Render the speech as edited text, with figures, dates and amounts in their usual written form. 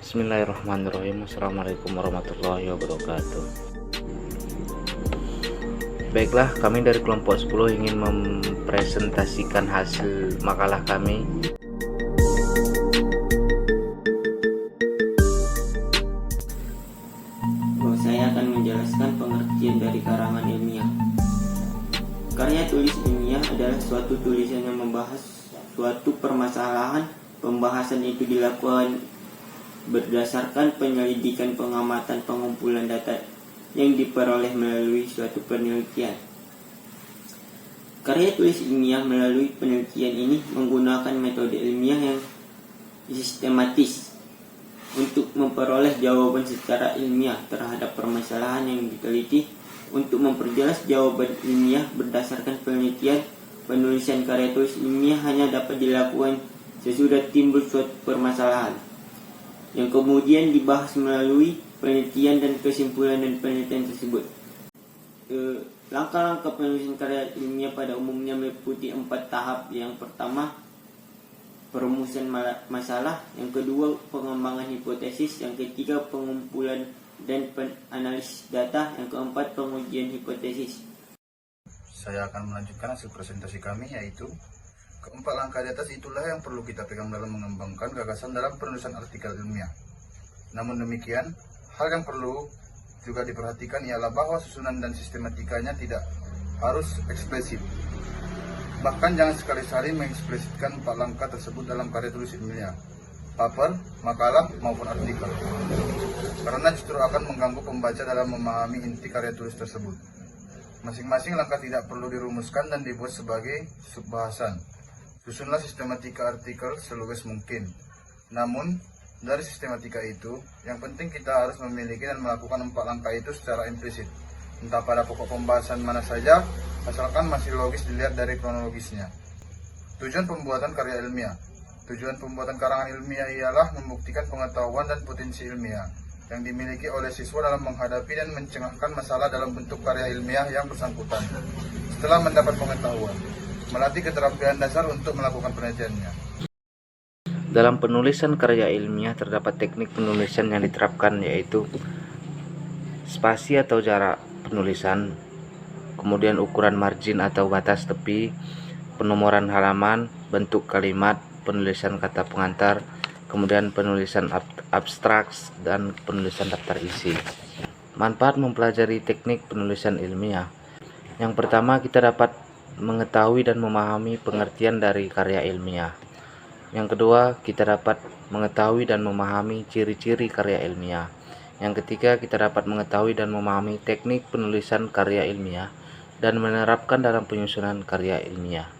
Bismillahirrahmanirrahim. Assalamualaikum warahmatullahi wabarakatuh. Baiklah, kami dari kelompok 10 ingin mempresentasikan hasil makalah kami. Saya akan menjelaskan pengertian dari karangan ilmiah. Karya tulis ilmiah adalah suatu tulisan yang membahas suatu permasalahan. Pembahasan itu dilakukan berdasarkan penyelidikan, pengamatan, pengumpulan data yang diperoleh melalui suatu penelitian. Karya tulis ilmiah melalui penelitian ini menggunakan metode ilmiah yang sistematis untuk memperoleh jawaban secara ilmiah terhadap permasalahan yang diteliti. Untuk memperjelas jawaban ilmiah berdasarkan penelitian, penulisan karya tulis ilmiah hanya dapat dilakukan sesudah timbul suatu permasalahan yang kemudian dibahas melalui penelitian dan kesimpulan dan penelitian tersebut. Langkah-langkah penulisan karya ilmiah pada umumnya meliputi 4 tahap. Yang pertama, perumusan masalah. Yang kedua, pengembangan hipotesis. Yang ketiga, pengumpulan dan analisis data. Yang keempat, pengujian hipotesis. Saya akan melanjutkan hasil presentasi kami, yaitu keempat langkah di atas itulah yang perlu kita pegang dalam mengembangkan gagasan dalam penulisan artikel ilmiah. Namun demikian, hal yang perlu juga diperhatikan ialah bahwa susunan dan sistematikanya tidak harus eksplisit. Bahkan jangan sekali-kali mengeksplisitkan 4 langkah tersebut dalam karya tulis ilmiah, paper, makalah, maupun artikel, karena justru akan mengganggu pembaca dalam memahami inti karya tulis tersebut. Masing-masing langkah tidak perlu dirumuskan dan dibuat sebagai subbahasan. Susunlah sistematika artikel selugas mungkin. Namun, dari sistematika itu, yang penting kita harus memiliki dan melakukan 4 langkah itu secara implisit, entah pada pokok pembahasan mana saja, asalkan masih logis dilihat dari kronologisnya. Tujuan pembuatan karya ilmiah. Tujuan pembuatan karangan ilmiah ialah membuktikan pengetahuan dan potensi ilmiah yang dimiliki oleh siswa dalam menghadapi dan mencengahkan masalah dalam bentuk karya ilmiah yang bersangkutan. Setelah mendapat pengetahuan, melatih keterampilan dasar untuk melakukan penelitiannya. Dalam penulisan karya ilmiah terdapat teknik penulisan yang diterapkan, yaitu spasi atau jarak penulisan, kemudian ukuran margin atau batas tepi, penomoran halaman, bentuk kalimat, penulisan kata pengantar, kemudian penulisan abstraks, dan penulisan daftar isi. Manfaat mempelajari teknik penulisan ilmiah. Yang pertama, kita dapat mengetahui dan memahami pengertian dari karya ilmiah. Yang kedua, kita dapat mengetahui dan memahami ciri-ciri karya ilmiah. Yang ketiga, kita dapat mengetahui dan memahami teknik penulisan karya ilmiah dan menerapkan dalam penyusunan karya ilmiah.